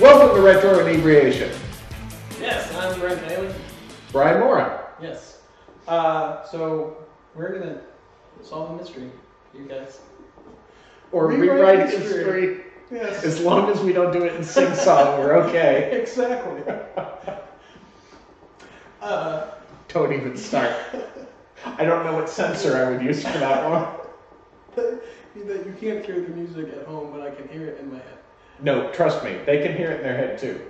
Welcome to Retro Inebriation. Yes, I'm Brent Haley. Brian Mora. Yes. So we're gonna solve a mystery, you guys. Or rewrite history. Yes. As long as we don't do it in sing-song, we're okay. Exactly. Don't even start. I don't know what censor I would use for that one. You can't hear the music at home, but I can hear it in my head. No, trust me, they can hear it in their head too.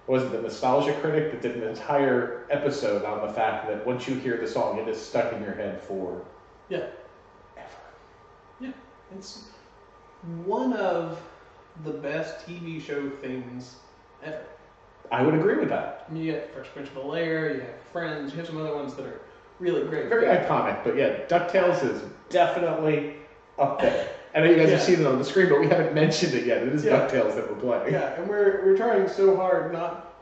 Was it the Nostalgia Critic that did an entire episode on the fact that once you hear the song, it is stuck in your head for ever. Yeah, it's one of the best TV show themes ever. I would agree with that. I mean, you get Fresh Prince of Bel-Air, you have Friends, you have some other ones that are really great. Very iconic, but yeah, DuckTales is definitely up there. I know you guys have seen it on the screen, but we haven't mentioned it yet. It is DuckTales that we're playing. Yeah, and we're trying so hard not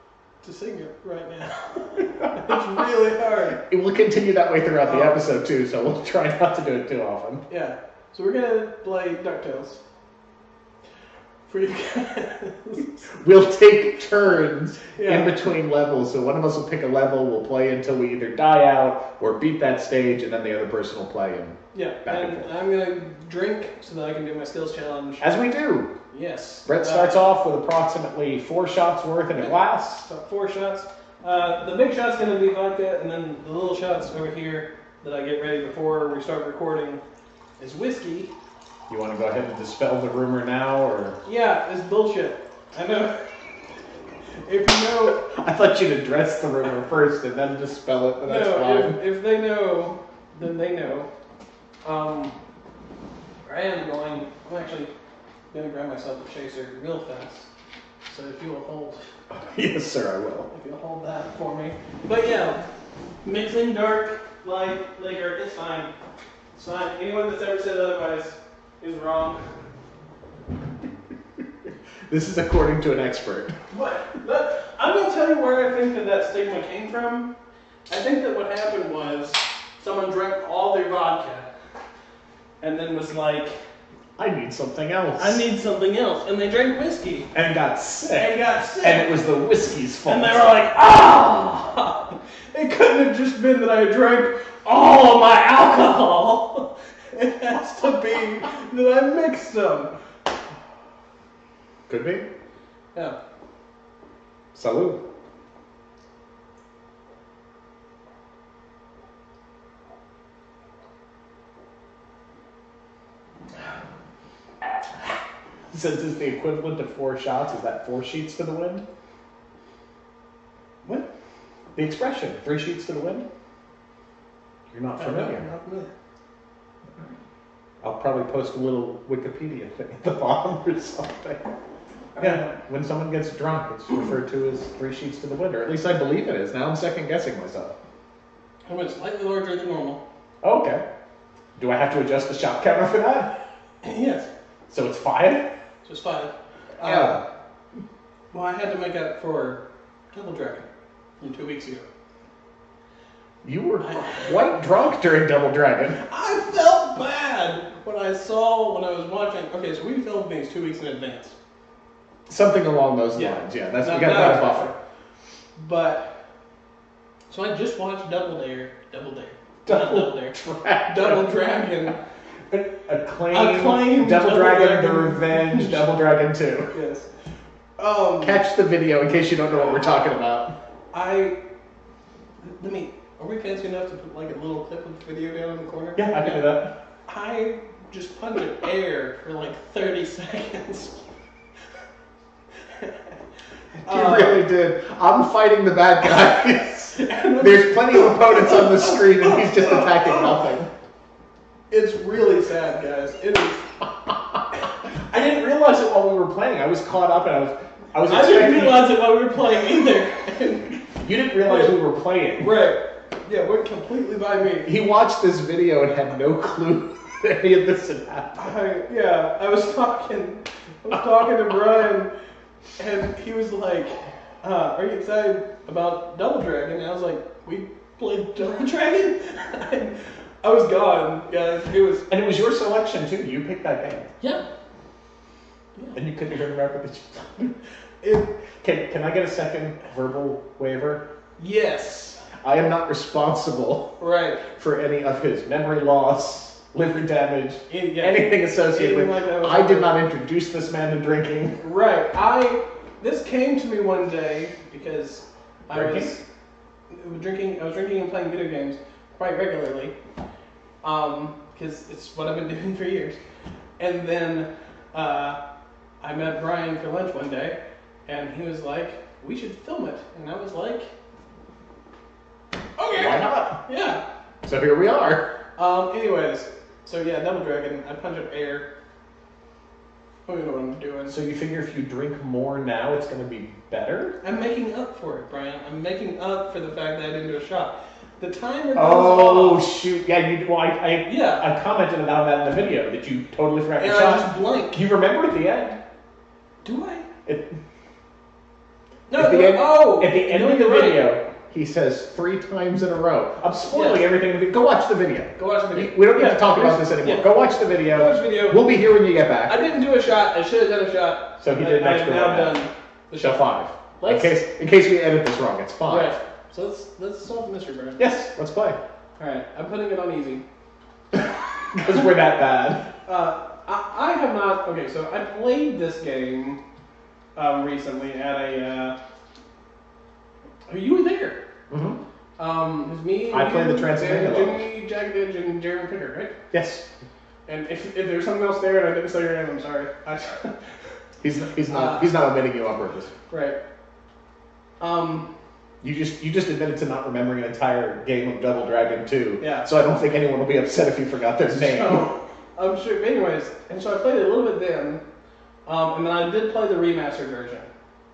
to sing it right now. It's really hard. It will continue that way throughout the episode too, so we'll try not to do it too often. Yeah, so we're gonna play DuckTales. For you guys. We'll take turns in between levels, so one of us will pick a level, we'll play until we either die out or beat that stage, and then the other person will play and back and forth. I'm gonna drink so that I can do my skills challenge. As we do. Yes. Brett starts off with approximately 4 shots worth in a glass. So 4 shots. The big shot's gonna be vodka, and then the little shots over here that I get ready before we start recording is whiskey. You want to go ahead and dispel the rumor now, or? Yeah, it's bullshit. I know. If you know... I thought you'd address the rumor first and then dispel it, but that's fine. If they know, then they know. I'm actually going to grab myself a chaser real fast. So if you will hold... Yes, sir, I will. If you'll hold that for me. But yeah, mixing dark, light, liquor, it's fine. It's fine. Anyone that's ever said otherwise is wrong. This is according to an expert. What? I'm going to tell you where I think that stigma came from. I think that what happened was someone drank all their vodka and then was like, I need something else. I need something else. And they drank whiskey. And got sick. And it was the whiskey's fault. And they were like, ah! It couldn't have just been that I drank all of my alcohol. It has to be that I mixed them. Could be. Yeah. Salud. Since it's the equivalent of 4 shots, is that 4 sheets to the wind? What? The expression, 3 sheets to the wind? You're not familiar. I'm not familiar. I'll probably post a little Wikipedia thing at the bottom or something. Yeah, when someone gets drunk, it's referred to as 3 sheets to the wind, or at least I believe it is. Now I'm second guessing myself. I went slightly larger than normal. Okay. Do I have to adjust the shot counter for that? Yes. So it's 5? Just 5. Yeah. Well, I had to make up for Double Dragon 2 weeks ago. You were quite drunk during Double Dragon. I felt bad when I was watching. Okay, so we filmed things 2 weeks in advance. Something along those lines, yeah. That's we got that buffer. But so I just watched Double Dragon. Acclaimed Double Dragon, The Revenge, Double Dragon 2. Yes. Catch the video in case you don't know what we're talking about. Are we fancy enough to put like a little clip of video down in the corner? Yeah, I can do that. I just punched air for like 30 seconds. You really did. I'm fighting the bad guys. There's plenty of opponents on the screen and he's just attacking nothing. It's really sad, guys. It is. I didn't realize it while we were playing. I was caught up and I was expecting... I didn't realize it while we were playing either. You didn't realize we were playing. Right. Yeah, it went completely by me. He watched this video and had no clue that any of this had happened. I was talking to Brian, and he was like, are you excited about Double Dragon? And I was like, we played Double Dragon? I was gone, guys. And it was your selection, too. You picked that game. Yeah. And you couldn't even remember that you Can I get a second verbal waiver? Yes. I am not responsible for any of his memory loss, liver damage, anything associated with it. I did not introduce this man to drinking. Right. This came to me one day because I was drinking and playing video games quite regularly. Because it's what I've been doing for years. And then I met Brian for lunch one day, and he was like, "We should film it." And I was like, "Okay, why not?" Yeah. So here we are. Anyways, so yeah, Double Dragon. I punch up air. I don't know what I'm doing. So you figure if you drink more now, it's going to be better? I'm making up for it, Brian. I'm making up for the fact that I didn't do a shot. The timer goes off. Shoot! Yeah, I commented about that in the video that you totally forgot your shot. I just blanked. You remember at the end? Do I? At the end of the video, he says 3 times in a row. I'm spoiling everything. Go watch the video. Go watch the video. We don't need to talk about this anymore. Go watch the video. Go watch the video. We'll be here when you get back. I didn't do a shot. I should have done a shot. So he did an extra one. I've now done the shot. 5. In case we edit this wrong, it's 5. Right. So let's solve the mystery, Brian. Yes, let's play. Alright, I'm putting it on easy. Because we're that bad. I have not... Okay, so I played this game recently at a... you were there. Mm-hmm. It was me and I played the Transylvania Jimmy, Jagged, and Jeremy Picker, right? Yes. And if there's something else there and I didn't say your name, I'm sorry. He's not omitting you on purpose. Right. You just admitted to not remembering an entire game of Double Dragon 2. Yeah. So I don't think anyone will be upset if you forgot their name. So, I'm sure. Anyways, and so I played it a little bit then, and then I did play the remastered version.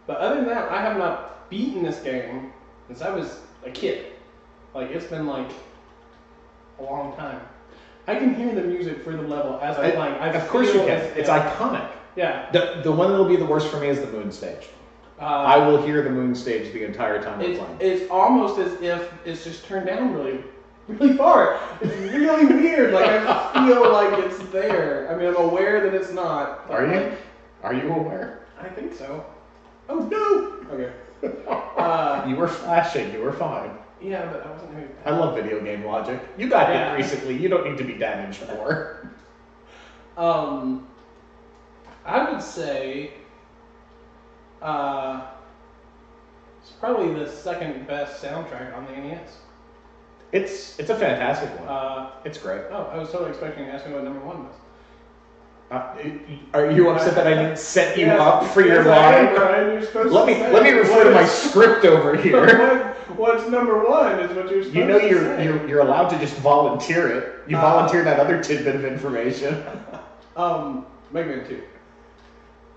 But other than that, I have not beaten this game since I was a kid. Like, it's been like a long time. I can hear the music for the level as I'm playing. Of course you can. It's iconic. Yeah. The one that'll be the worst for me is the moon stage. I will hear the moon stage the entire time I'm playing. It's almost as if it's just turned down really, really far. It's really weird. Like, I feel like it's there. I mean, I'm aware that it's not. Are you? Are you aware? I think so. Oh, no! Okay. You were flashing. You were fine. Yeah, but I wasn't doing that. I love video game logic. You got hit recently. You don't need to be damaged more. I would say it's probably the second best soundtrack on the NES. It's a fantastic one. It's great. Oh, I was totally expecting you to ask me what number 1 was. Are you upset that I didn't set you up for your line? Brian, you're supposed let me refer to my script over here. What's number 1 is what you're supposed to say. You know you're allowed to just volunteer it. You volunteer that other tidbit of information. Mega Man 2.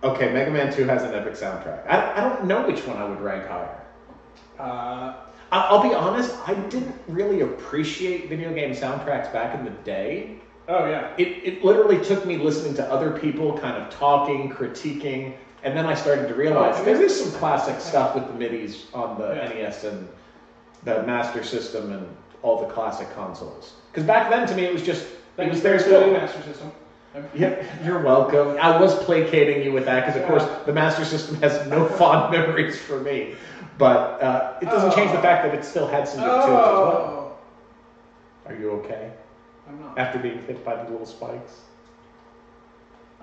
Okay, Mega Man 2 has an epic soundtrack. I don't know which one I would rank higher. I'll be honest, I didn't really appreciate video game soundtracks back in the day. Oh, yeah. It literally took me listening to other people kind of talking, critiquing, and then I started to realize there is some classic stuff with the MIDIs on the NES and the Master System and all the classic consoles. Because back then, to me, it was just... It was their still Master System. Yep, you're welcome. I was placating you with that because, of course, the Master System has no fond memories for me. But it doesn't change the fact that it still had some good tunes as well. Are you okay? I'm not. After being hit by the little spikes?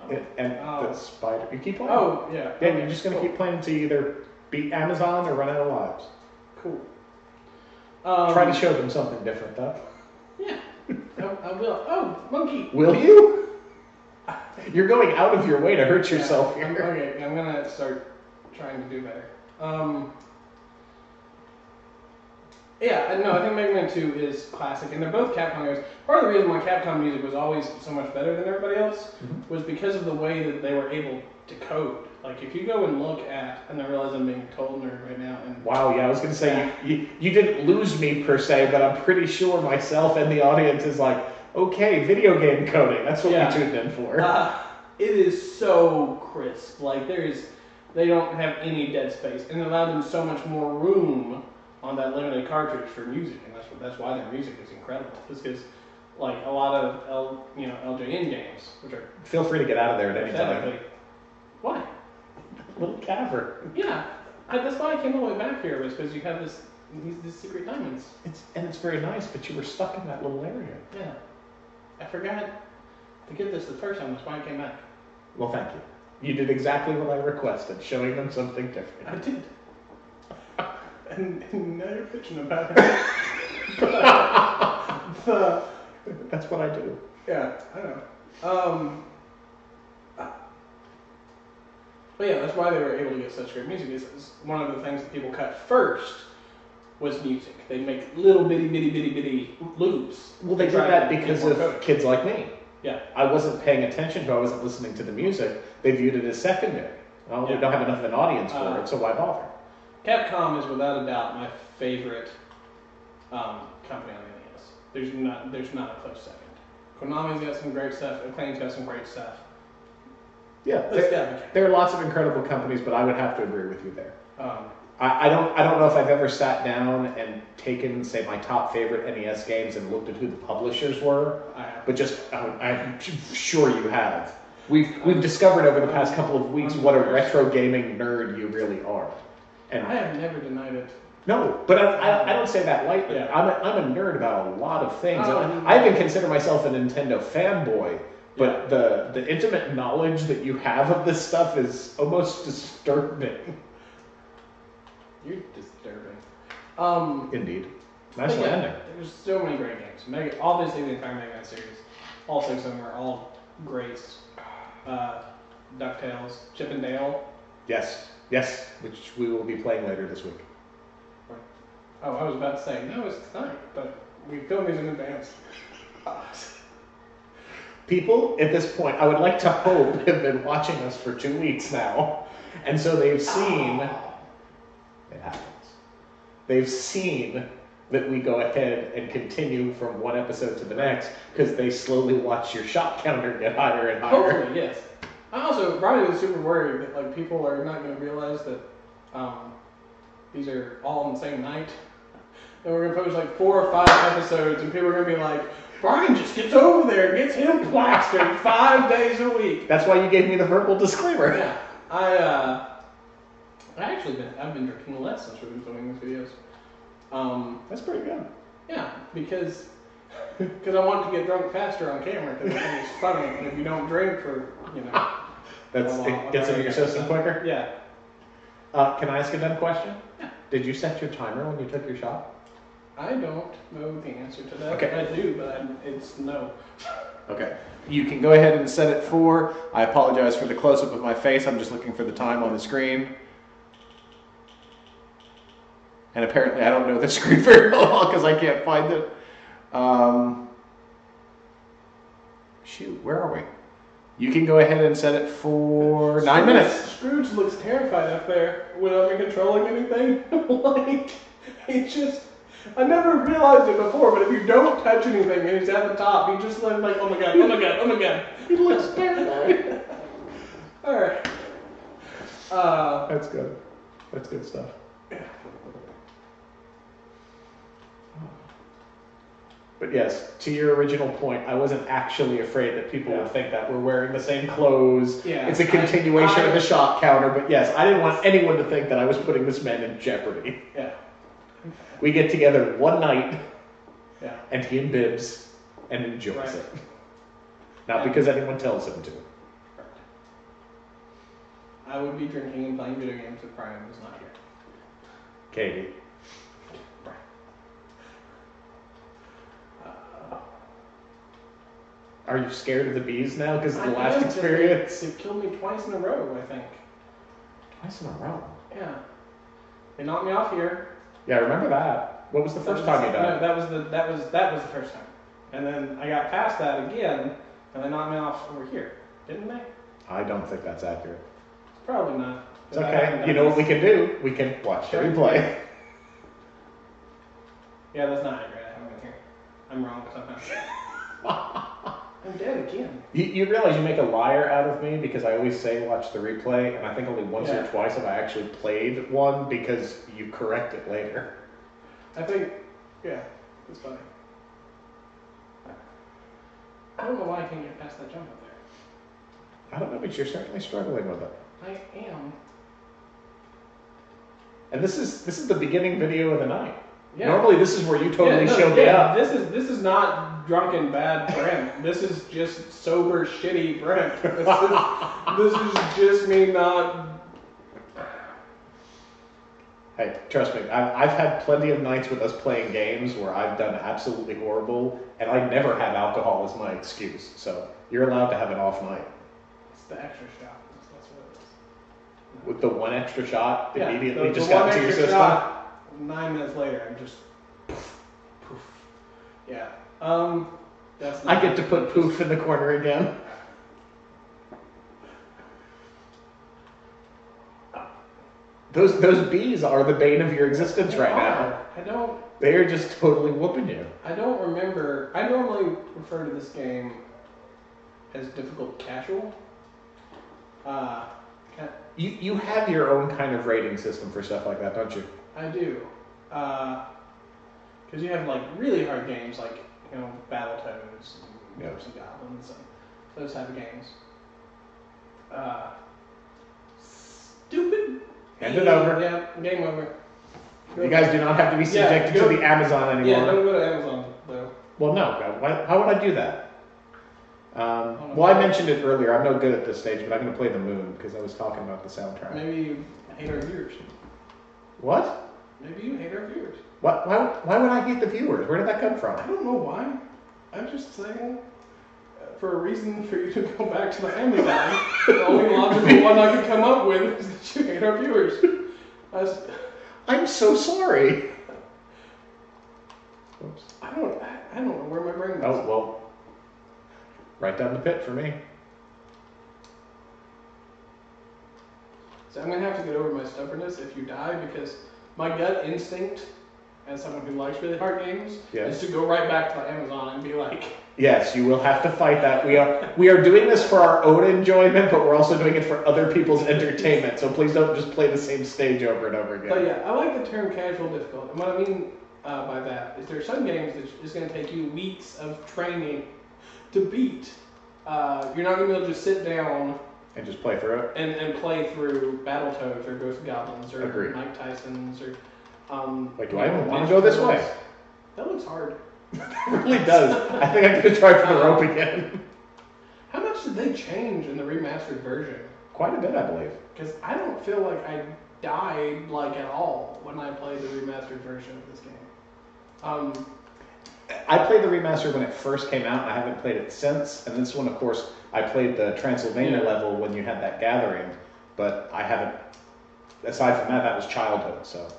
The spider. You keep playing? Oh, yeah. Yeah, you're just going to keep playing until you either beat Amazon or run out of lives. Cool. Try to show them something different, though. Yeah. I will. Oh, monkey. Will you? You're going out of your way to hurt yourself here. Okay, I'm going to start trying to do better. Yeah, no, I think Mega Man 2 is classic, and they're both Capcom games. Part of the reason why Capcom music was always so much better than everybody else was because of the way that they were able to code. Like, if you go and look at, and I realize I'm being total nerd right now. And wow, yeah, I was going to say, you didn't lose me per se, but I'm pretty sure myself and the audience is like, okay, video game coding, that's what we tuned in for. It is so crisp. Like, they don't have any dead space, and it allowed them so much more room on that limited cartridge for music, and that's why their music is incredible. It's because, like, a lot of LJN games, which are... Feel free to get out of there at any time. Why? little cavern. Yeah, that's why I came all the way back here, was because you have these secret diamonds. It's very nice, but you were stuck in that little area. Yeah. I forgot to get this the first time, that's why I came back. Well, thank you. You did exactly what I requested, showing them something different. I did. And now you're bitching about it. That's what I do. Yeah, I know. But yeah, that's why they were able to get such great music. Is one of the things that people cut first was music. They make little bitty loops. Well, they did that because of kids like me. Yeah. I wasn't paying attention to. I wasn't listening to the music. They viewed it as secondary. Well, we don't have enough of an audience for it, so why bother? Capcom is without a doubt my favorite company on the NES. There's not a close second. Konami's got some great stuff. Acclaim's got some great stuff. Yeah, there are lots of incredible companies, but I would have to agree with you there. I don't know if I've ever sat down and taken, say, my top favorite NES games and looked at who the publishers were. But I'm sure you have. We've discovered over the past couple of weeks what a retro gaming nerd you really are. And I have never denied it. No, but I don't say that lightly. Yeah. I'm a nerd about a lot of things. I even consider myself a Nintendo fanboy. But the intimate knowledge that you have of this stuff is almost disturbing. You're disturbing. Indeed. Nice landing. There's so many great games. Obviously, the entire Mega Man series. All 6 of them are all great. Ducktales, Chip and Dale. Yes, which we will be playing later this week. Oh, I was about to say, no, it's tonight, but we filmed these in advance. People, at this point, I would like to hope, have been watching us for 2 weeks now. And so they've seen, it happens, they've seen that we go ahead and continue from one episode to the next because they slowly watch your shot counter get higher and higher. Hopefully, yes. I also, Brian is super worried that like people are not going to realize that these are all on the same night. And we're going to post like 4 or 5 episodes and people are going to be like, Brian just gets over there and gets him plastered 5 days a week. That's why you gave me the verbal disclaimer. Yeah. I've been drinking less since we've been filming these videos. That's pretty good. Yeah, because I wanted to get drunk faster on camera because I think it's funny if you don't drink for, it gets into your system quicker? Yeah. Can I ask a dumb question? Yeah. Did you set your timer when you took your shot? I don't know the answer to that. Okay. I do, but it's no. Okay. You can go ahead and set it for. I apologize for the close-up of my face. I'm just looking for the time on the screen. And apparently I don't know the screen very well because I can't find it. Shoot, where are we? You can go ahead and set it for 9 minutes. Scrooge looks terrified up there without me controlling anything. Like, he just... I never realized it before, but if you don't touch anything and he's at the top, he just looks like, oh my god, oh my god, oh my god. He looks paranoid. Alright. That's good. That's good stuff. But yes, to your original point, I wasn't actually afraid that people would think that we're wearing the same clothes. Yeah, it's a continuation of the shot counter, but yes, I didn't want anyone to think that I was putting this man in jeopardy. Yeah. We get together one night, yeah, and he imbibs and enjoys right. it. Not because anyone tells him to. Right. I would be drinking and playing video games if Brian was not here. Katie. Are you scared of the bees now because of the last experience? They killed me twice in a row, I think. Twice in a row? Yeah. They knocked me off here. Yeah, I remember that. What was the first time you died? No, that was the first time. And then I got past that again, and they knocked me off over here. Didn't they? I don't think that's accurate. Probably not. It's okay. You know what we can do? We can watch the replay. Yeah, that's not accurate. I haven't been here. I'm wrong somehow. I'm dead again. You realize you make a liar out of me because I always say watch the replay, and I think only once or twice have I actually played one because you correct it later. I think, yeah, it's funny. I don't know why I can't get past that jump up there. I don't know, but you're certainly struggling with it. I am. And this is the beginning video of the night. Yeah. Normally, this is where you totally show me up. This is not drunken bad Brent. This is just sober shitty Brent. This is just me not. Hey, trust me, I've had plenty of nights with us playing games where I've done absolutely horrible, and I never have alcohol as my excuse. So you're allowed to have an off night. It's the extra shot. That's what it is. With the one extra shot, Yeah, immediately the just one got into your extra system. shot, 9 minutes later, I'm just poof. Yeah. That's not I get to put poof in the corner again. Those bees are the bane of your existence right now. I don't. They are just totally whooping you. I don't remember. I normally refer to this game as difficult casual. You have your own kind of rating system for stuff like that, don't you? I do. Because you have like really hard games like Battletoads and Ghosts and Goblins and those type of games. Stupid. Hand it over. Yeah, game over. You guys do not have to be subjected to the Amazon anymore. Yeah, don't go to Amazon though. Well, no. How would I do that? Well, I mentioned it earlier. I'm no good at this stage, but I'm going to play the moon because I was talking about the soundtrack. Maybe you hate our viewers. What? Maybe you hate our viewers. What? Why would I hate the viewers? Where did that come from? I don't know why. I'm just saying, for a reason for you to go back to the Amazon, the only logical one I could come up with is that you hate our viewers. I'm so sorry. Oops. I don't know where my brain goes. Oh, well, right down the pit for me. So I'm going to have to get over my stubbornness if you die, because my gut instinct, as someone who likes really hard games, is to go right back to the Amazon and be like... Yes, you will have to fight that. We are doing this for our own enjoyment, but we're also doing it for other people's entertainment. So please don't just play the same stage over and over again. But yeah, I like the term casual difficult. And what I mean by that is there are some games that it's going to take you weeks of training to beat. You're not going to be able to just sit down and just play through it and play through Battletoads or Ghost Goblins or Agreed. Mike Tyson's or. Like, do I even want to go this way? That looks hard. It really does. I think I'm going to try for the rope again. How much did they change in the remastered version? Quite a bit, I believe. Because I don't feel like I died like at all when I played the remastered version of this game. I played the remaster when it first came out, and I haven't played it since. And this one, of course, I played the Transylvania level when you had that gathering, but I haven't. Aside from that, that was childhood. So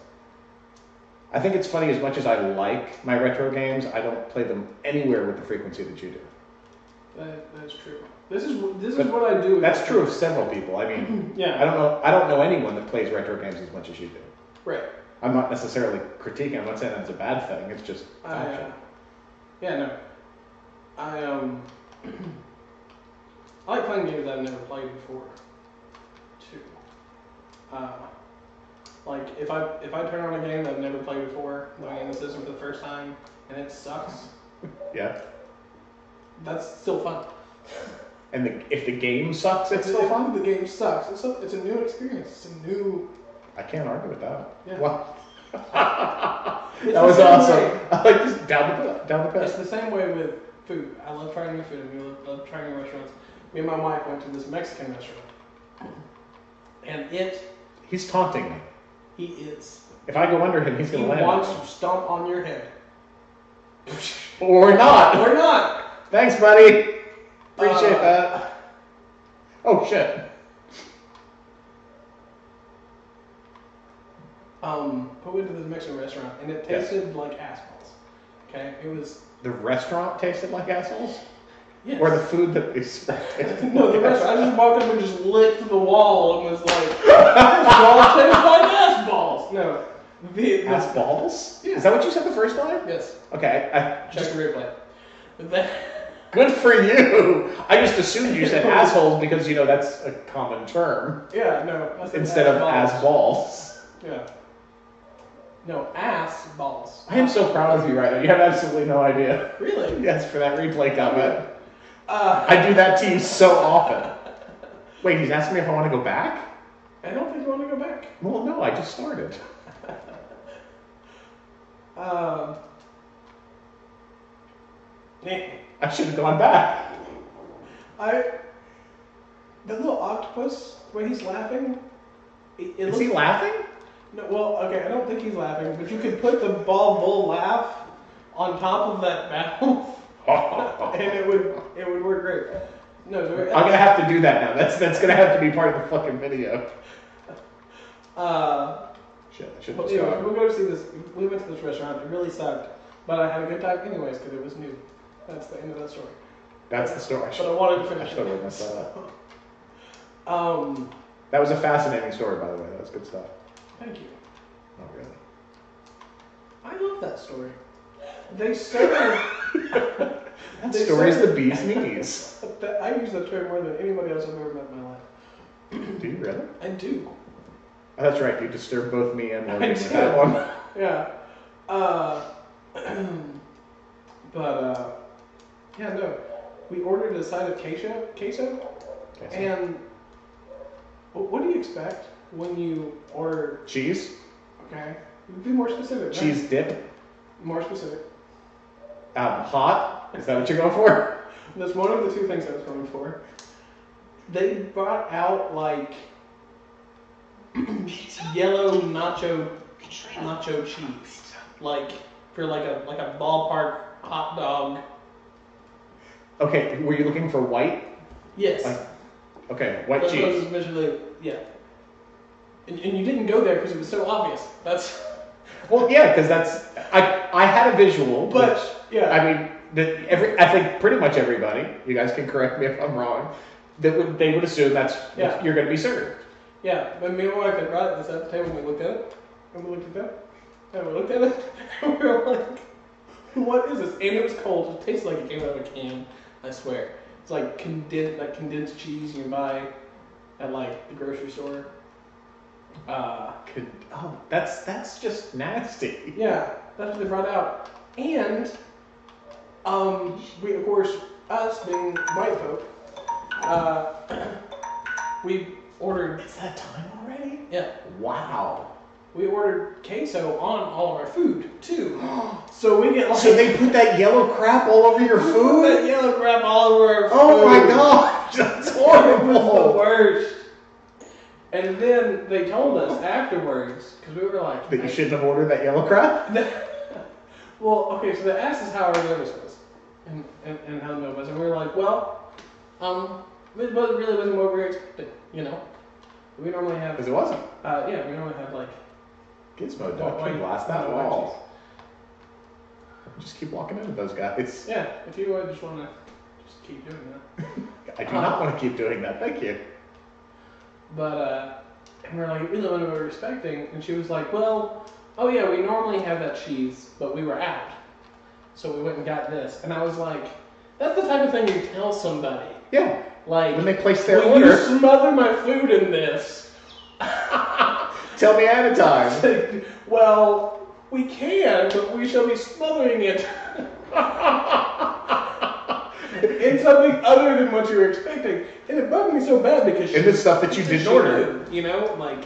I think it's funny. As much as I like my retro games, I don't play them anywhere with the frequency that you do. That's true. This is what I do. That's true of several people. I mean, yeah. I don't know anyone that plays retro games as much as you do. Right. I'm not necessarily critiquing. I'm not saying that's a bad thing. It's just action. Yeah, no. I like playing games I've never played before, too. Like if I turn on a game that I've never played before, going in the system for the first time, and it sucks. Yeah. That's still fun. And if the game sucks, it's still fun? If the game sucks, it's a new experience. It's a new... I can't argue with that. Yeah. Wow. That was awesome. I like just down the pit. It's the same way with food. I love trying new food, and we love trying new restaurants. Me and my wife went to this Mexican restaurant, and He's taunting me. He is. If I go under him, he's going to land. He wants to stomp on your head. Or not. Or not. Thanks, buddy. Appreciate that. Oh, shit. But we went to this Mexican restaurant, and it tasted like ass balls. Okay? It was... The restaurant tasted like assholes? Yes. Or the food that they served? No, the restaurant. I just walked up and just licked the wall and was like, this wall tastes like ass balls. No. Ass balls? Yeah. Is that what you said the first time? Yes. Okay. Check the replay. But then... Good for you. I just assumed you said assholes because, that's a common term. Yeah, no. Instead of ass balls. Yeah. No, ass balls. I am so proud of you right now. You have absolutely no idea. Really? Yes, for that replay comment. I do that to you so often. Wait, he's asking me if I want to go back? I don't think you want to go back. Well, no, I just started. I should have gone back. The little octopus, the way he's laughing. Is he laughing? No, well, okay, I don't think he's laughing, but you could put the bald bull laugh on top of that battle, and it would work great. No, I'm gonna have to do that now. That's gonna have to be part of the fucking video. Shit, I should have anyway, we'll go to see this. We went to this restaurant. It really sucked, but I had a good time anyways because it was new. That's the end of that story. That's the story. But I wanted to finish I totally messed that up. Um, That was a fascinating story, by the way. That was good stuff. Thank you. Not really. I love that story. They started. That story is the bee's knees. I use that term more than anybody else I've ever met in my life. Do you really? I do. Oh, that's right. You disturbed both me and Morgan I with did. that one. Yeah. Yeah, no. We ordered a side of queso, and what do you expect when you order cheese? Okay, be more specific. Right? Cheese dip. More specific. Hot. Is that what you're going for? That's one of the two things I was going for. They brought out like yellow nacho cheese, like for like a ballpark hot dog. Okay, were you looking for white? Yes. Okay, white cheese. Visually, yeah. And you didn't go there because it was so obvious. That's. Well, yeah, because that's I had a visual, but which, yeah. I mean, I think pretty much everybody. You guys can correct me if I'm wrong. They would assume that's what you're going to be served. Yeah, but me and my wife had brought this at the table and we looked at it, and we looked at that, and we looked at it, and we were like, "What is this?" And it was cold. It tasted like it came out of a can. I swear, it's like condensed cheese you can buy at like the grocery store. That's just nasty. Yeah, that's what they brought out, and we of course us being white folk, we ordered. Is that time already? Yeah. Wow. We ordered queso on all of our food too, so we get. Like, so they put that yellow crap all over your food. Put that yellow crap all over our food. Oh my gosh, that's horrible. It was the worst. And then they told us afterwards, because we were like... That you shouldn't have ordered that yellow crap? Well, okay, so they asked us how our service was, and how the meal was, and we were like, well, it really wasn't what we were expecting, you know? We normally have... Because it wasn't? Yeah, we normally have, like... Gizmo Duck can blast that wall. Just keep walking into those guys. Yeah, if you just want to just keep doing that. I do not want to keep doing that, thank you. But, and we're like, it really wasn't what we were expecting. And she was like, well, oh yeah, we normally have that cheese, but we were out. So we went and got this. And I was like, that's the type of thing you tell somebody. Yeah. Like, when they place their will order. You smother my food in this? Tell me ahead of time. Like, well, we can, but we shall be smothering it. In something other than what you were expecting. And it bugged me so bad because she... And the stuff that you didn't order. You know, like...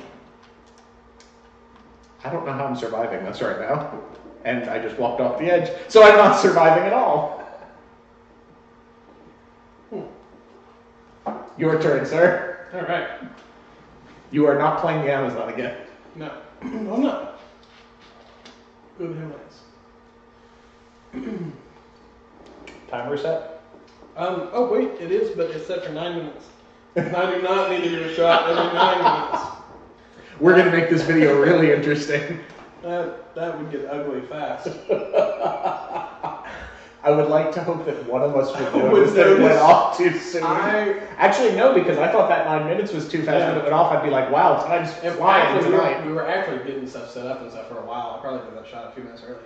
I don't know how I'm surviving this right now. And I just walked off the edge. So I'm not surviving at all. Your turn, sir. Alright. You are not playing the Amazon again. No. I'm not. Good heavens. Timer set? Oh wait, it is, but it's set for 9 minutes. And I do not need to do a shot every 9 minutes. We're going to make this video really interesting. That would get ugly fast. I would like to hope that one of us would notice that it went off too soon. Actually, no, because I thought that 9 minutes was too fast. When it went off, I'd be like, wow, time's flying tonight. We were actually getting stuff set up and stuff for a while. I probably did that shot a few minutes early.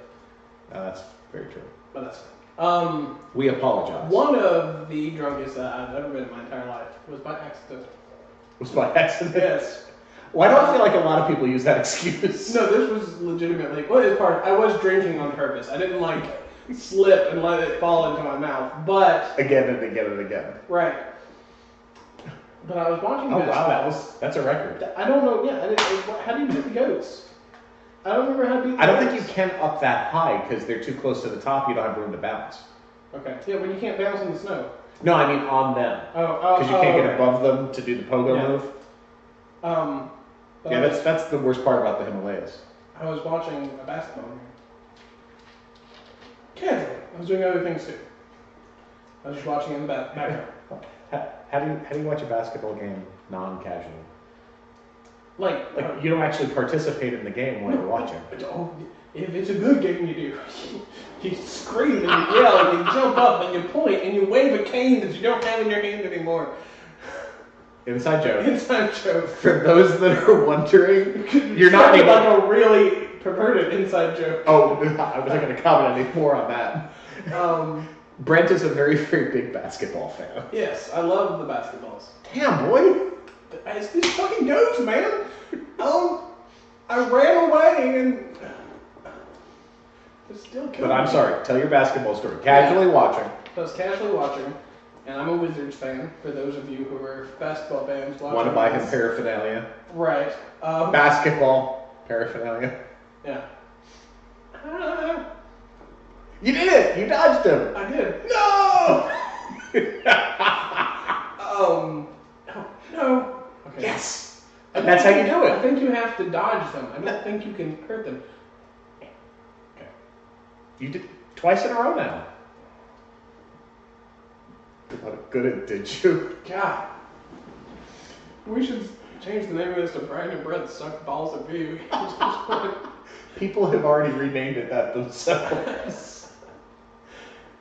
That's very true. But that's fine. We apologize. One of the drunkest that I've ever been in my entire life was by accident. Was by accident? Yes. Well, I don't feel like a lot of people use that excuse. No, this was legitimately. Well, it's part. I was drinking on purpose. I didn't like slip and let it fall into my mouth, but again and again and again. Right. But I was watching. Oh wow, that's a record. I don't know. Yeah. How do you do the goats? I don't remember how deep. I don't think you can up that high because they're too close to the top. You don't have room to bounce. Okay. Yeah, but you can't bounce in the snow. No, I mean on them. Because you can't get above them to do the pogo move. Yeah, that's the worst part about the Himalayas. I was watching a basketball game. Casually. I was doing other things too. I was just watching in the background. How do you watch a basketball game non-casual? Like you don't actually participate in the game while you're watching. If it's a good game, you do. You scream and you yell and you jump up and you point and you wave a cane that you don't have in your hand anymore. Inside joke. Inside joke. For those that are wondering, you're not like a really perverted inside joke. Oh, I wasn't going to comment any more on that. Brent is a very, very big basketball fan. Yes, I love the basketballs. Damn, boy. It's these fucking goats, man. I ran away and it's still killing me. But I'm sorry, tell your basketball story. Casually watching. I was casually watching, and I'm a Wizards fan, for those of you who are basketball fans watching. Want to buy him paraphernalia. Right. Basketball paraphernalia. Yeah. You did it! You dodged him! I did. No! No. Okay. Yes! And that's how you do it. I think you have to dodge them. I don't think you can hurt them. Okay. You did twice in a row now. What good it did you? God. We should change the name of this to Brian and Brett Suck Balls at Video Games. People have already renamed it that themselves.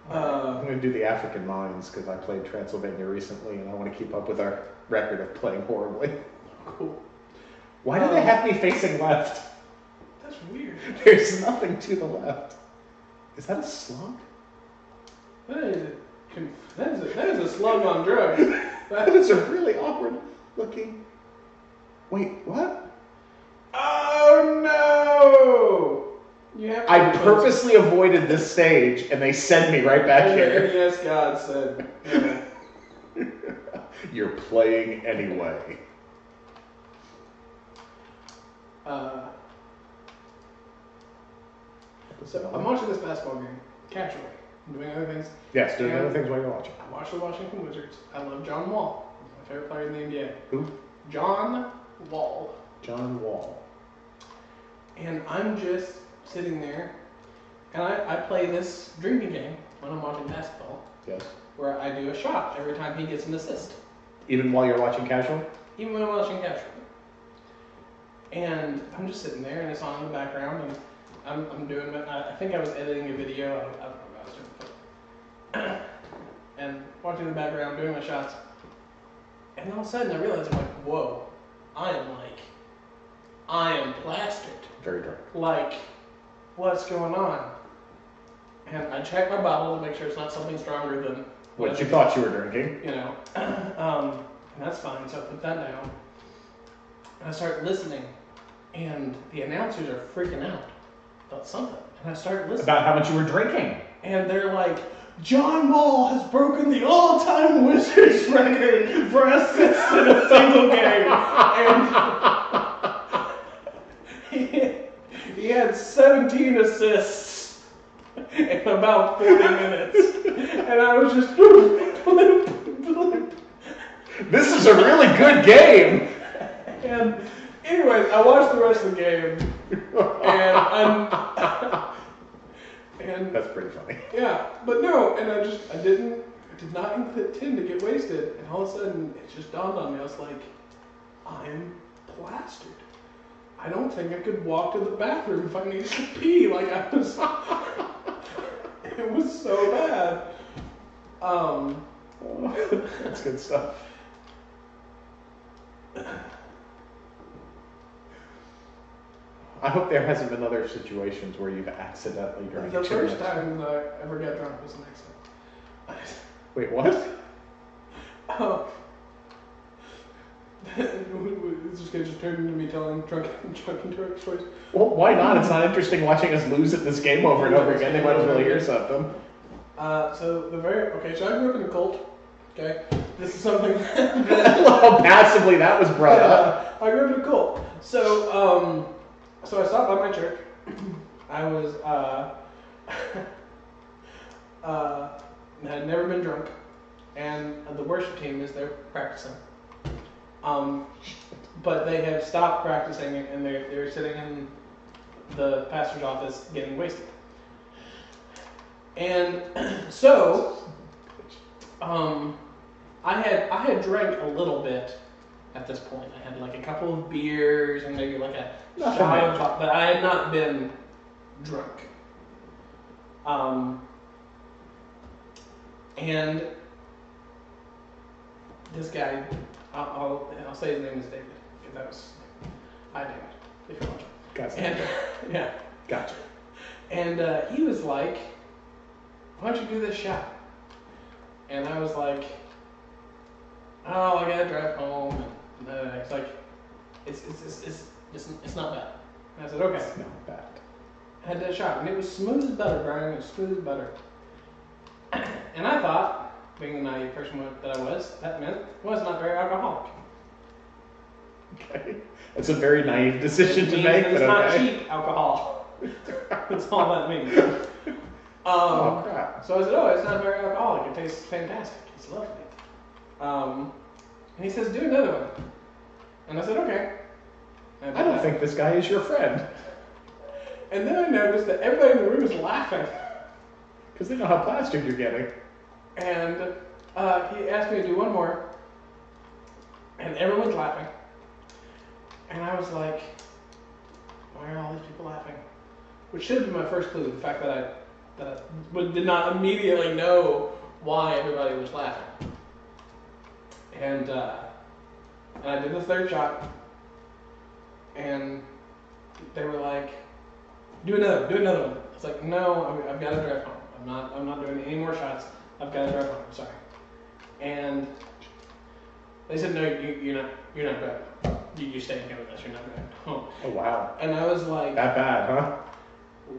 I'm going to do the African Mines because I played Transylvania recently and I want to keep up with our record of playing horribly. Cool. Why do they have me facing left? That's weird. There's nothing to the left. Is that a slug? That is a slug on drugs. That is a really awkward looking... Wait, what? Oh no! I purposely avoided this stage, and they send me right back here. Yes, God said. Yeah. You're playing anyway. So I'm watching this basketball game casually. I'm doing other things. Yes, doing other things while you're watching. I watch the Washington Wizards. I love John Wall. He's my favorite player in the NBA. Who? John Wall. John Wall. And I'm just sitting there, and I play this drinking game when I'm watching basketball. Yes. Where I do a shot every time he gets an assist. Even while you're watching casual? Even when I'm watching casual. And I'm just sitting there, and it's on in the background, and I'm doing it. I think I was editing a video. I don't know what I was doing. And watching the background, doing my shots. And all of a sudden, I realized, I'm like, whoa, I am plastered. Very dark. Like, what's going on? And I check my bottle to make sure it's not something stronger than what you thought you were drinking. You know, and that's fine. So I put that down. And I start listening, and the announcers are freaking out about something. And I start listening. About how much you were drinking. And they're like, John Wall has broken the all-time Wizards record for assists in a single game. And he had 17 assists in about 40 minutes. And I was just... This is a really good game! And anyways, I watched the rest of the game. And that's pretty funny. Yeah, but no, and I did not intend to get wasted. And all of a sudden, it just dawned on me. I was like, I'm plastered. I don't think I could walk to the bathroom if I needed to pee. Like, it was so bad. That's good stuff. I hope there hasn't been other situations where you've accidentally drank. The first time that I ever got drunk was an accident. Wait, what? Oh. This is going to just turn into me telling drunken stories. Well, why not? It's not interesting watching us lose at this game over and over again. They might as well hear something. So I grew up in a cult. Okay, this is something How passively that was brought up. I grew up in a cult. So So I stopped by my church. I was had never been drunk, and the worship team is there practicing. But they have stopped practicing, and they're sitting in the pastor's office getting wasted. And so, I had drank a little bit at this point. I had like a couple of beers and maybe like a shot of vodka, but I had not been drunk. And this guy, I'll say his name is David, because that was hi David, if you're watching. Gotcha. And yeah, Gotcha. and he was like, "Why don't you do this shot?" And I was like, "Oh, I gotta drive home." And it's like, it's not bad. And I said, "Okay." It's not bad. I had that shot, and it was smooth as butter, Brian. It was smooth as butter. And I thought, being the naive person that I was, that meant I was not very alcoholic. Okay. It's a very naive decision to make, but it's okay. not cheap alcohol. That's all that means. Oh, crap. So I said, "Oh, it's not very alcoholic. It tastes fantastic. It's lovely." And he says, "Do another one." And I said, "Okay." And I don't think this guy is your friend. And then I noticed that everybody in the room was laughing. Because they know how plastered you're getting. And he asked me to do one more. And everyone was laughing. And I was like, why are all these people laughing? Which should have been my first clue, the fact that I did not immediately know why everybody was laughing. And I did the third shot. And they were like, do another one. I was like, no, I've got to drive home. I'm not doing any more shots. I've got to drive home. I'm sorry. And they said, no, you're not driving. You stay here with us. You're not driving home. Oh, wow. And I was like, that bad, huh?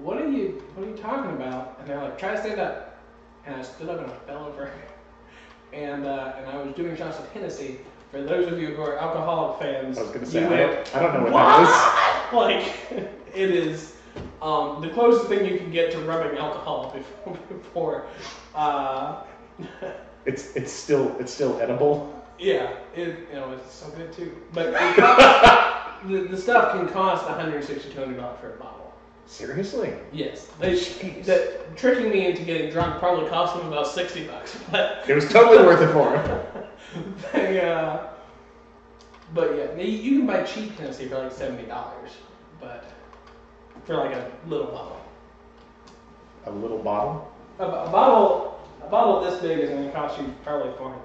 what are you talking about? And they're like, try to stand up. And I stood up and I fell over. And I was doing shots of Hennessy. For those of you who are alcoholic fans, I was going to say, I don't know what that is. Like, it is the closest thing you can get to rubbing alcohol before. It's still edible. Yeah, it's so good too. But the stuff can cost $160 to $200 for a bottle. Seriously? Yes. Tricking me into getting drunk probably cost them about $60, but it was totally worth it for him. But yeah, you can buy cheap Tennessee for like $70, but for like a little bottle. A little bottle? A bottle this big is going to cost you probably $400.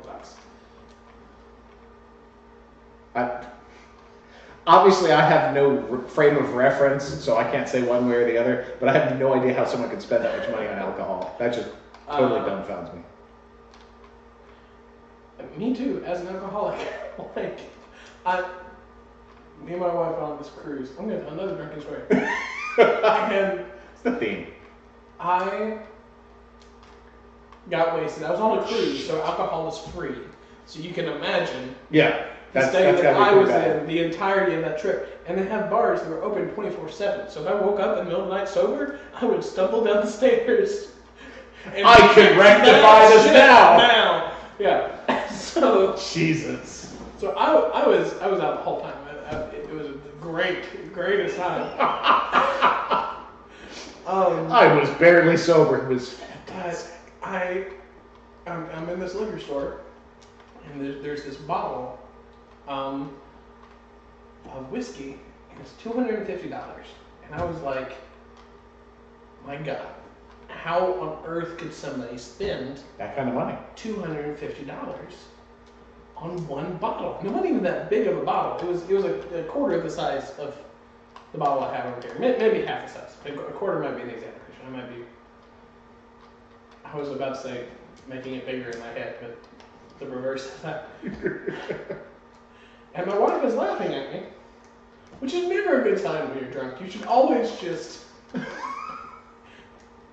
Obviously, I have no frame of reference, so I can't say one way or the other, but I have no idea how someone could spend that much money on alcohol. That just totally dumbfounds me. Me too, as an alcoholic. Like, me and my wife went on this cruise. I'm going to tell another drinking story. And it's the theme. I got wasted. I was on a cruise, so alcohol is free. So you can imagine. Yeah. The state that I was in the entirety of that trip. And they have bars that were open 24/7. So if I woke up in the middle of the night sober, I would stumble down the stairs. I can rectify this now. Yeah. So Jesus. So I was out the whole time. It was the greatest time. I was barely sober. It was fantastic. I'm in this liquor store, and there's this bottle of whiskey, and it's $250. And I was like, my God, how on earth could somebody spend that kind of money? $250 on one bottle? And it wasn't even that big of a bottle. It was a quarter of the size of the bottle I have over here. Maybe half the size. A quarter might be an exaggeration. I was about to say making it bigger in my head, but the reverse of that. And my wife is laughing at me, which is never a good sign when you're drunk. You should always just,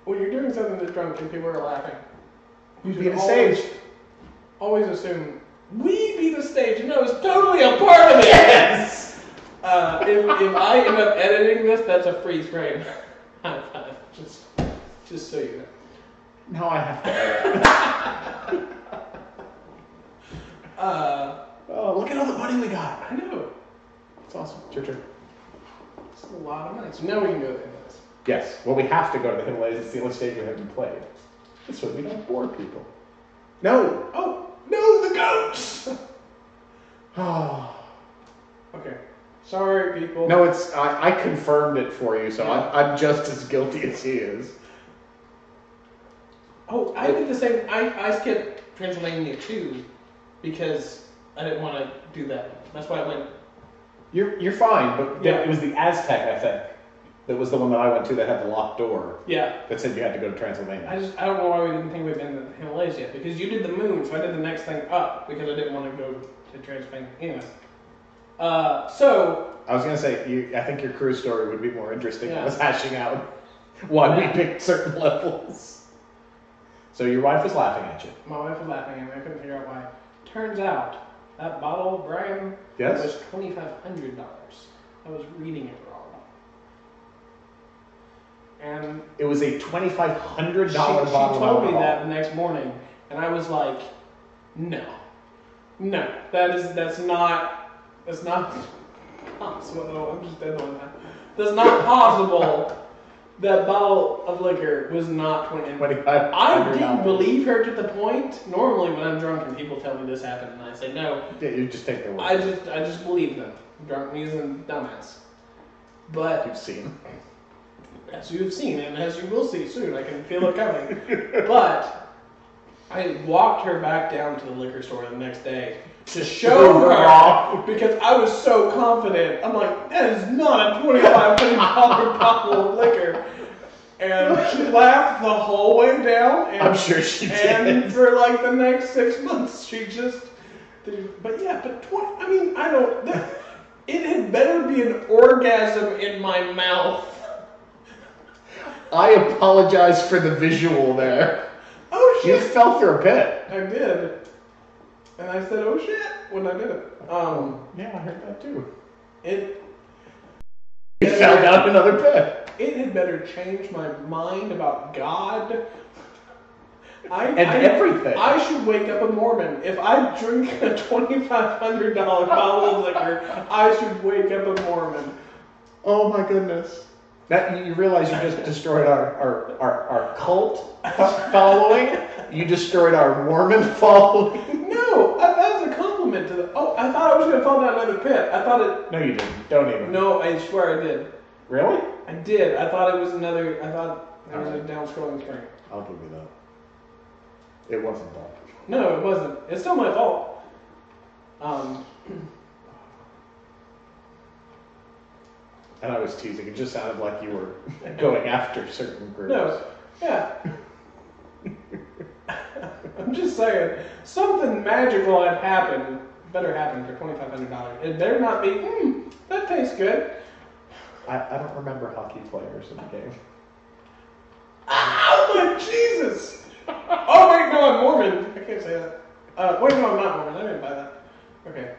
when you're doing something that's drunk and people are laughing, you should always assume, we be the stage, and I was totally a part of it. Yes! It if I end up editing this, that's a freeze frame. High five. Just so you know. Now I have to edit. Oh, look at all the money we got. I know. It's awesome. It's your turn. It's a lot of money. So now we can go to the Himalayas. Yes. Well, we have to go to the Himalayas. It's the only stage we haven't played. This way we don't bore people. No. Oh, no, the goats! Oh. Okay. Sorry, people. No, it's I confirmed it for you, so Yeah. I'm just as guilty as he is. Oh, I did the same. I skipped Transylvania too because I didn't want to do that. That's why I went. You're fine, but Yeah. it was the Aztec, I think. That was the one that I went to that had the locked door. Yeah. That said you had to go to Transylvania. I don't know why we didn't think we'd been to the Himalayas yet because you did the moon, so I did the next thing up because I didn't want to go to Transylvania anyway. So. I was gonna say, I think your cruise story would be more interesting than Yeah. us hashing out why we picked certain levels. So your wife was laughing at you. My wife was laughing at me. I couldn't figure out why. Turns out that bottle, Brian, Yes? was $2,500. I was reading it wrong. And It was a $2,500 she bottle of told me alcohol. that the next morning, and I was like, no, that's not possible. No, I'm just dead on that. That's not possible. That bottle of liquor was not $2,500. I didn't believe her to the point. Normally, when I'm drunk and people tell me this happened, and I say no, Yeah, you just take their word. I just believe them. Drunk means a dumbass. But You've seen. as you have seen, and as you will see soon, I can feel it coming. But I walked her back down to the liquor store the next day to show her because I was so confident. I'm like, that is not a $2,500 bottle of liquor. And she laughed the whole way down. And, I'm sure she did. And for like the next 6 months, she just. But yeah, I mean, I don't. It had better be an orgasm in my mouth. I apologize for the visual there. Oh shit! You fell through a pit. I did. And I said, oh shit, when I did it. Yeah, I heard that too. It You fell down another pit. It had better change my mind about God. Everything. I should wake up a Mormon. If I drink a $2,500 bottle of liquor, I should wake up a Mormon. Oh my goodness. That you realize you just destroyed our cult following? You destroyed our Mormon following? No, that was a compliment to the. Oh, I thought I was going to fall down another pit. I thought it. No, you didn't. Don't even. No, I swear I did. Really? I did. I thought it was another. I thought it was a down-scrolling spring. I'll give you that. It wasn't that. No, it wasn't. It's still my fault. And I was teasing. It just sounded like you were going after certain groups. No. Yeah. I'm just saying, something magical had happened. Better happen for $2,500. It better not be, that tastes good. I don't remember hockey players in the game. Oh my Jesus! Oh wait, no, I'm Mormon. I can't say that. Wait, no, I'm not Mormon. I didn't buy that. Okay.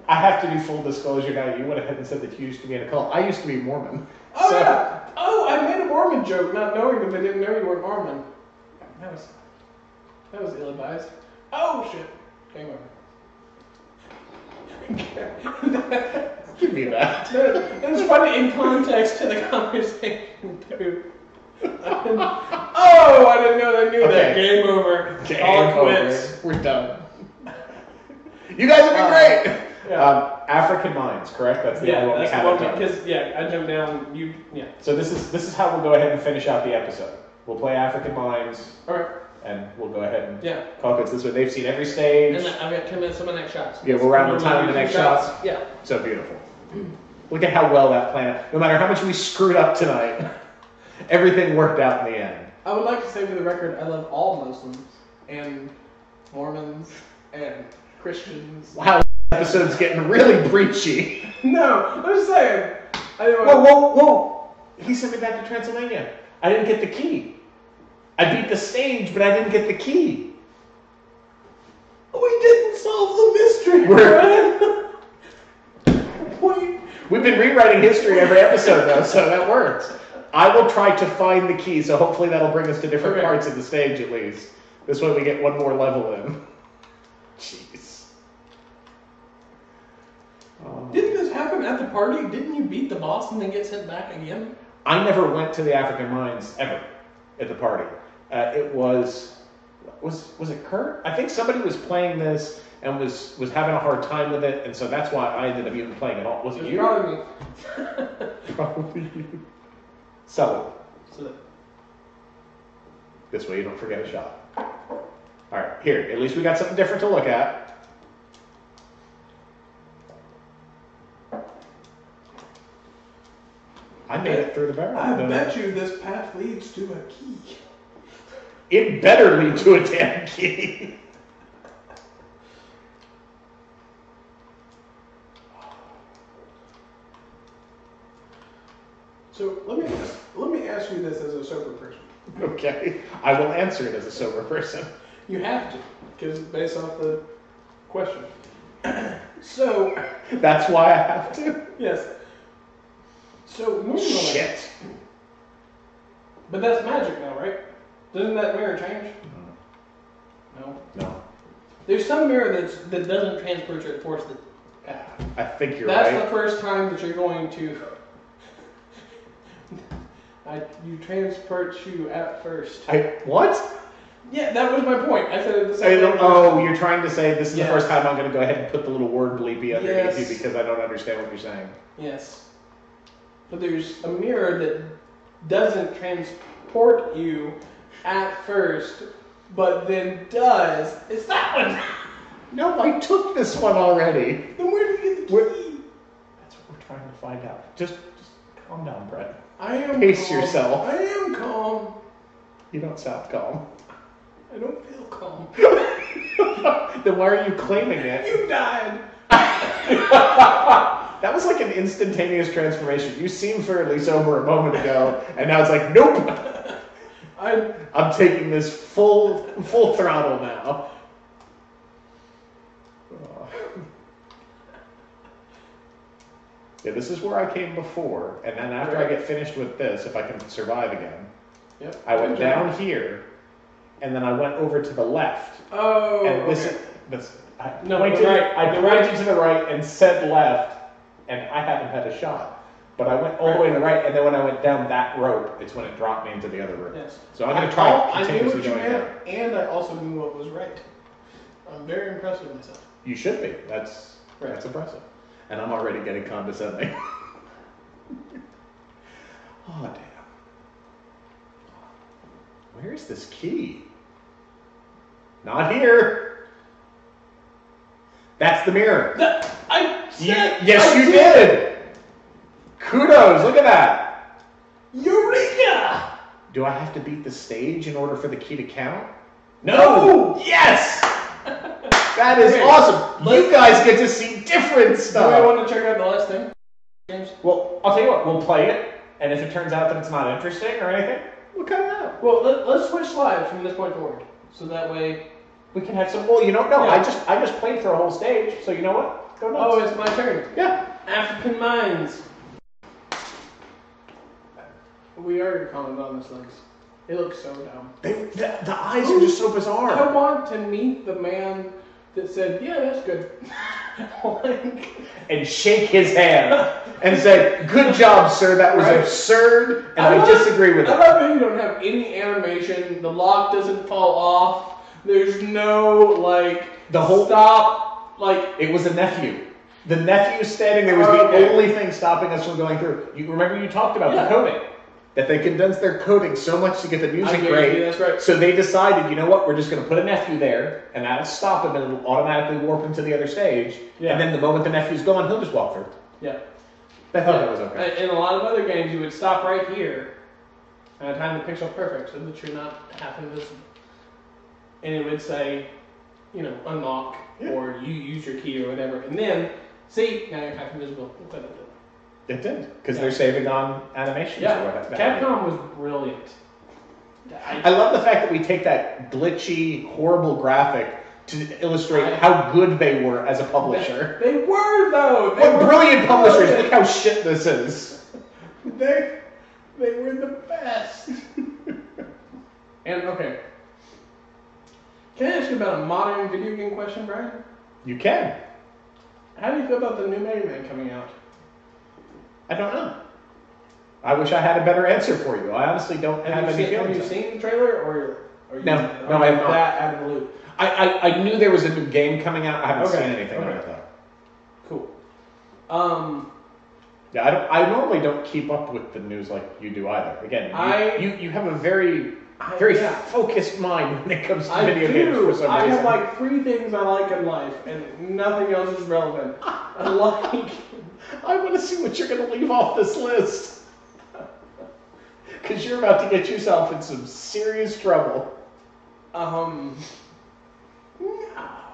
I have to do full disclosure now. You went ahead and said that you used to be in a cult. I used to be Mormon. Oh yeah. Oh, I made a Mormon joke, not knowing that they didn't know you were Mormon. That was ill-advised. Oh shit. Game over. Give me that. That was funny in context to the conversation too. I didn't know they knew that. Game over. Game All over. quits. We're done. You guys have been great. Yeah. African Mines, correct? That's the only one we that's haven't the one done. because I jumped down. So this is how we'll go ahead and finish out the episode. We'll play African Mines. All right. And we'll go ahead and call it this way. They've seen every stage. And I've got 10 minutes of my next shots. Yeah, we'll round the time in the next shots. Yeah. So beautiful. Look at how well that planned out. No matter how much we screwed up tonight, everything worked out in the end. I would like to say for the record, I love all Muslims and Mormons and Christians. Wow, this episode's getting really breachy. No, I'm just saying. Whoa. He sent me back to Transylvania. I didn't get the key. I beat the stage, but I didn't get the key. We didn't solve the mystery, Brian. We've been rewriting history every episode, though, so that works. I will try to find the key, so hopefully that'll bring us to different parts of the stage, at least. This way we get one more level in. Jeez. Didn't this happen at the party? Didn't you beat the boss and then get sent back again? I never went to the African mines, ever, at the party. It was it Kurt? I think somebody was playing this and was having a hard time with it, and so that's why I ended up even playing it all. Was it you? Probably me. Probably you. So, So this way you don't forget a shot. Alright, here. At least we got something different to look at. I made it through the barrel. I bet you this path leads to a key. It better lead to a damn key. So let me ask you this as a sober person. Okay, I will answer it as a sober person. You have to, because based off the question. So that's why I have to. Yes. So normally, shit. But that's magic now, right? Doesn't that mirror change? No. There's some mirror that doesn't transport your force. I think you're that's right. That's the first time that you're going to. You transport you at first. What? Yeah, that was my point. I said it the same way. Oh, you're trying to say this is the first time I'm going to go ahead and put the little word bleepy underneath you because I don't understand what you're saying. Yes. But there's a mirror that doesn't transport you at first, but then does. It's that one. No, I took this one already. Then where did you get the key? That's what we're trying to find out. Just calm down, Brett. I am Pace calm. yourself. I am calm. You don't sound calm. I don't feel calm. Then why are you claiming it? You died. That was like an instantaneous transformation. You seemed fairly sober a moment ago, and now it's like, nope. I'm taking this full throttle now. Yeah, this is where I came before, and then after I get finished with this, if I can survive again, I went down here, and then I went over to the left. Oh, and this okay. I pointed to the right and said left, and I haven't had a shot. But I went all the way to the right, and then when I went down that rope, it's when it dropped me into the other room. Yes. So I'm going to try continuously going down. I knew what you down. meant, and I also knew what was right. I'm very impressed with myself. You should be. That's impressive. And I'm already getting condescending. Oh, damn. Where's this key? Not here. That's the mirror. Yes, you did. Kudos. Look at that. Eureka! Do I have to beat the stage in order for the key to count? No! Yes! That is awesome. You guys get to see different stuff. Do we want to check out the last thing? James? Well, I'll tell you what. We'll play it, and if it turns out that it's not interesting or anything, we'll cut it out. Well, let's switch slides from this point forward, so that way we can have some. Well, you know, no, yeah. I just played through a whole stage, so you know what? Go nuts. Oh, it's my turn. Yeah. African mines. We already commented on this, legs. It looks so dumb. The eyes are just so bizarre. I want to meet the man that said, "Yeah, that's good," and shake his hand and say, "Good job, sir. That was absurd, and I disagree with it." I love how you don't have any animation. The lock doesn't fall off. There's no stop. It was a nephew. The nephew standing there was the only thing stopping us from going through. You remember you talked about the coding. That they condensed their coding so much to get the music great. That's right. So they decided, you know what, we're just going to put a nephew there, and that'll stop him, and it'll automatically warp him to the other stage. Yeah. And then the moment the nephew's gone, he'll just walk through. Yeah. I thought that was okay. In a lot of other games, you would stop right here, and time the pixel perfect, so that you're not half invisible. And it would say, unlock, or you use your key or whatever, and then, see, now you're half invisible. It did, because they're saving on animations. Yeah, or whatever. Capcom was brilliant. I love the fact that we take that glitchy, horrible graphic to illustrate how good they were as a publisher. They were, though. They were brilliant publishers. Look how shit this is. They were the best. And okay, can I ask you about a modern video game question, Brian? You can. How do you feel about the new Mega Man coming out? I don't know. I wish I had a better answer for you. I honestly don't have any feelings. Have you seen the trailer, or no, I have not. That out of the loop? I knew there was a new game coming out. I haven't seen anything about that. Cool. Yeah, I normally don't keep up with the news like you do either. Again, you have a very focused mind when it comes to video games for some reason. I have like 3 things I like in life, and nothing else is relevant. I want to see what you're going to leave off this list. Because you're about to get yourself in some serious trouble.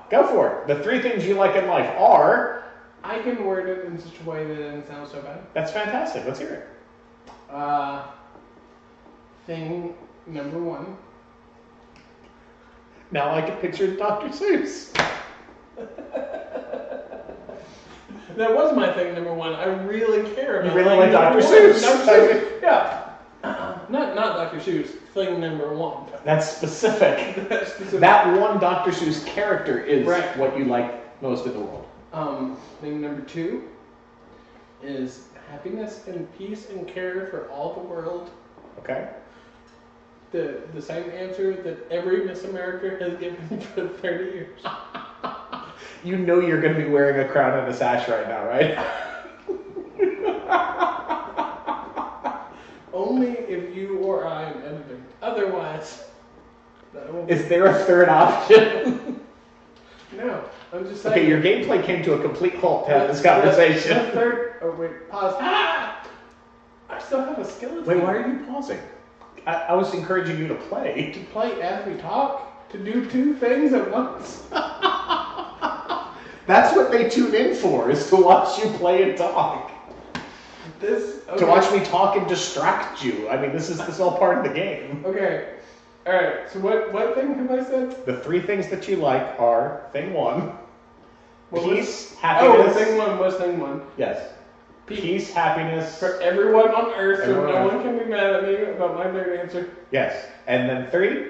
Go for it. The 3 things you like in life are... I can word it in such a way that it doesn't sound so bad. That's fantastic. Let's hear it. Thing number 1. Now I can picture Dr. Seuss. That was my thing number 1. I really care about. You really like Dr. Seuss? Dr. Seuss. Yeah. Not Dr. Seuss. Thing number 1. That's specific. That one Dr. Seuss character is what you like most in the world. Thing number 2 is happiness and peace and care for all the world. Okay. The same answer that every Miss America has given for 30 years. You know you're going to be wearing a crown and a sash right now, right? Only if you or I am editing. Otherwise, is there a third option? No, I'm just saying. Okay, your gameplay came to a complete halt to this conversation. The third. Oh wait, pause. I still have a skeleton. Wait, why are you pausing? I was encouraging you to play. To play as we talk? To do 2 things at once? That's what they tune in for, is to watch you play and talk. To watch me talk and distract you. I mean, this is all part of the game. Okay. Alright, so what thing have I said? The 3 things that you like are, thing 1, peace, Oh, happiness. thing 1 was thing 1. Yes. Peace, happiness. For everyone on Earth, so no one can be mad at me about my third answer. Yes. And then 3?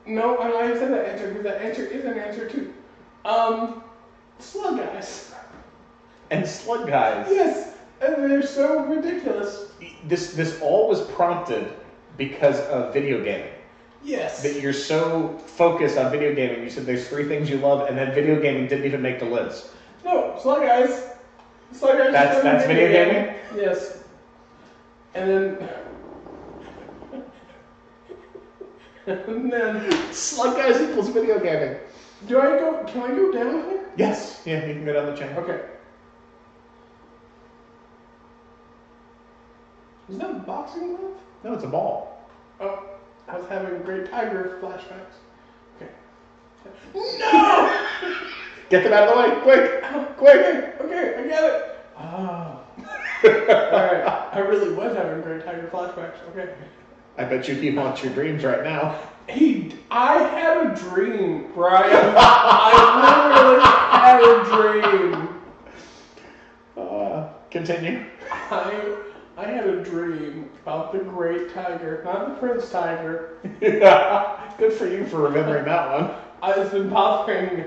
No, I said that answer because that answer is an answer too. Slug Guys. And Slug Guys. Yes, and they're so ridiculous. This all was prompted because of video gaming. Yes. That you're so focused on video gaming. You said there's 3 things you love, and then video gaming didn't even make the list. No, Slug Guys. Slug Guys. That's video gaming? Yes. And then Slug Guys equals video gaming. Can I go down here? Yes. Yeah, you can go down the chain. Okay. Is that a boxing glove? No, it's a ball. Oh, I was having Great Tiger flashbacks. Okay. No! Get them out of the way, quick! Quick! Okay, I get it. Ah. Alright, I really was having Great Tiger flashbacks. Okay. I bet you keep on your dreams right now. I had a dream, Brian. I literally had a dream. Continue. I had a dream about the Great Tiger, not the Prince Tiger. Good for you for remembering that one. It's been bothering me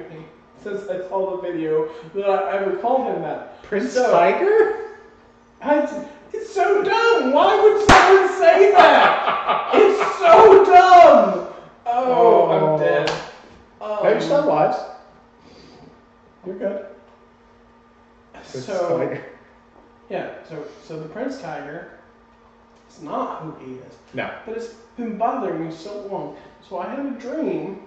since I saw the video that I ever called him that. Prince Tiger? It's so dumb. Why would someone say that? It's so dumb. Oh, I'm dead. No, you're still alive. You're good. So the Prince Tiger is not who he is. No. But it's been bothering me so long. So I had a dream.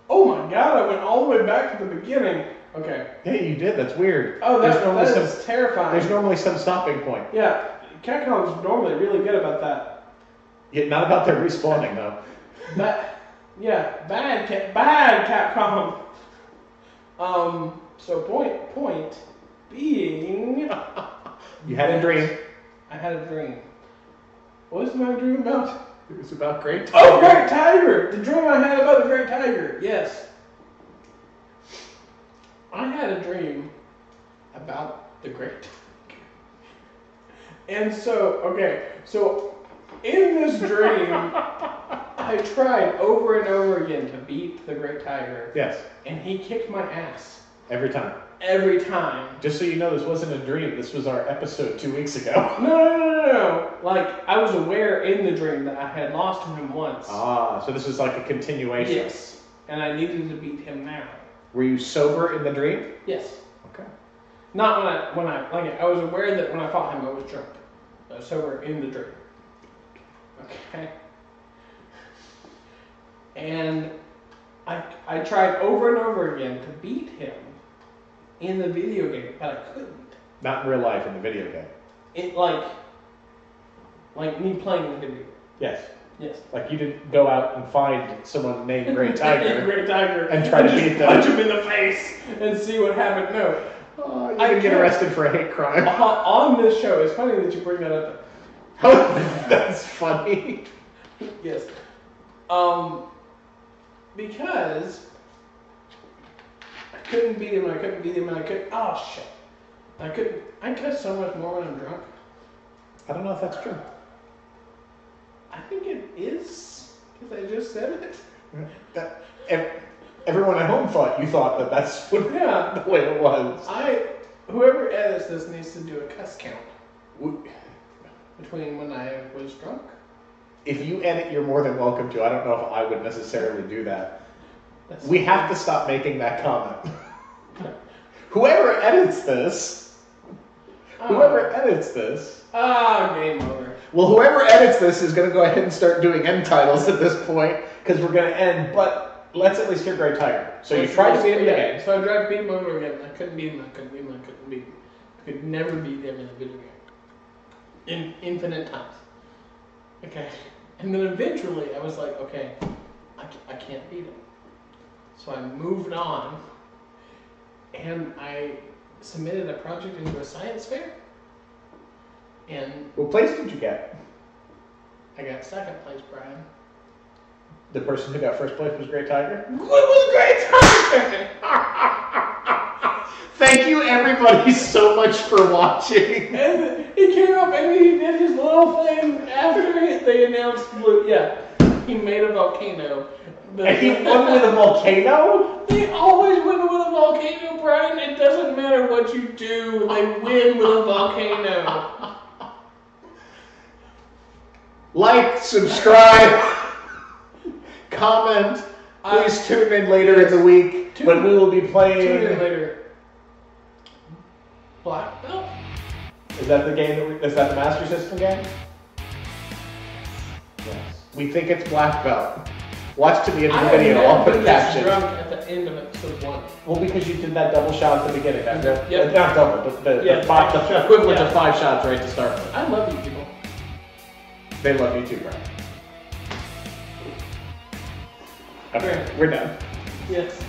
Oh my god, I went all the way back to the beginning. Okay. Yeah, you did. That's weird. Oh, that is terrifying. There's normally some stopping point. Yeah, Capcom's normally really good about that. Yeah, not about their respawning, though. Bad Capcom. So point being... You had a dream. I had a dream. What was my dream about? It was about Great Tiger. Oh, Great Tiger! The dream I had about the Great Tiger. Yes. I had had a dream about the Great Tiger. And so in this dream, I tried over and over again to beat the Great Tiger. Yes. And he kicked my ass. Every time. Every time. Just so you know, this wasn't a dream. This was our episode 2 weeks ago. No. Like, I was aware in the dream that I had lost to him once. Ah, so this was like a continuation. Yes. And I needed to beat him now. Were you sober in the dream? Yes. Okay. Not when I was aware that when I fought him I was drunk. I was sober in the dream. Okay. And I tried over and over again to beat him in the video game, but I couldn't. Not in real life, in the video game. It like me playing the video game. Yes. Yes. Like you didn't go out and find someone named Great Tiger. Great Tiger. And try to beat them. Punch him in the face and see what happened. No. You can get arrested for a hate crime. On this show, it's funny that you bring that up. That's funny. Yes. Because I couldn't beat him, oh shit. I cuss so much more when I'm drunk. I don't know if that's true. I think it is, because I just said it. Everyone at home thought you thought that's the way it was. Whoever edits this needs to do a cuss count. Between when I was drunk. If you edit, you're more than welcome to. I don't know if I would necessarily do that. We have to stop making that comment. Whoever edits this. Game over. Well, whoever edits this is going to go ahead and start doing end titles at this point, because we're going to end, but let's at least hear Great Tiger. So you tried to beat him again. So I tried to beat him over again. I couldn't beat him. I could never beat him in a video game. In infinite times. Okay. And then eventually I was like, okay, I can't beat him. So I moved on and I submitted a project into a science fair. And what place did you get? I got second place, Brian. The person who got first place was Great Tiger? What was Great Tiger? Thank you everybody so much for watching. And he came up and he did his little thing after they announced Blue. Yeah, he made a volcano. And he won with a volcano? They always win with a volcano, Brian. It doesn't matter what you do, they win with a volcano. Like, subscribe, comment. Please tune in later in the week when we will be playing. Tune in later. Black Belt? Is that the game is that the Master System game? Yes. We think it's Black Belt. Watch to the end of the video. I'll put captions. Drunk at the end of episode 1. Well, because you did that double shot at the beginning. Not double, but the equivalent of 5 shots right to start with. I love you people. They love you too, Brian. Okay, we're done. Yes.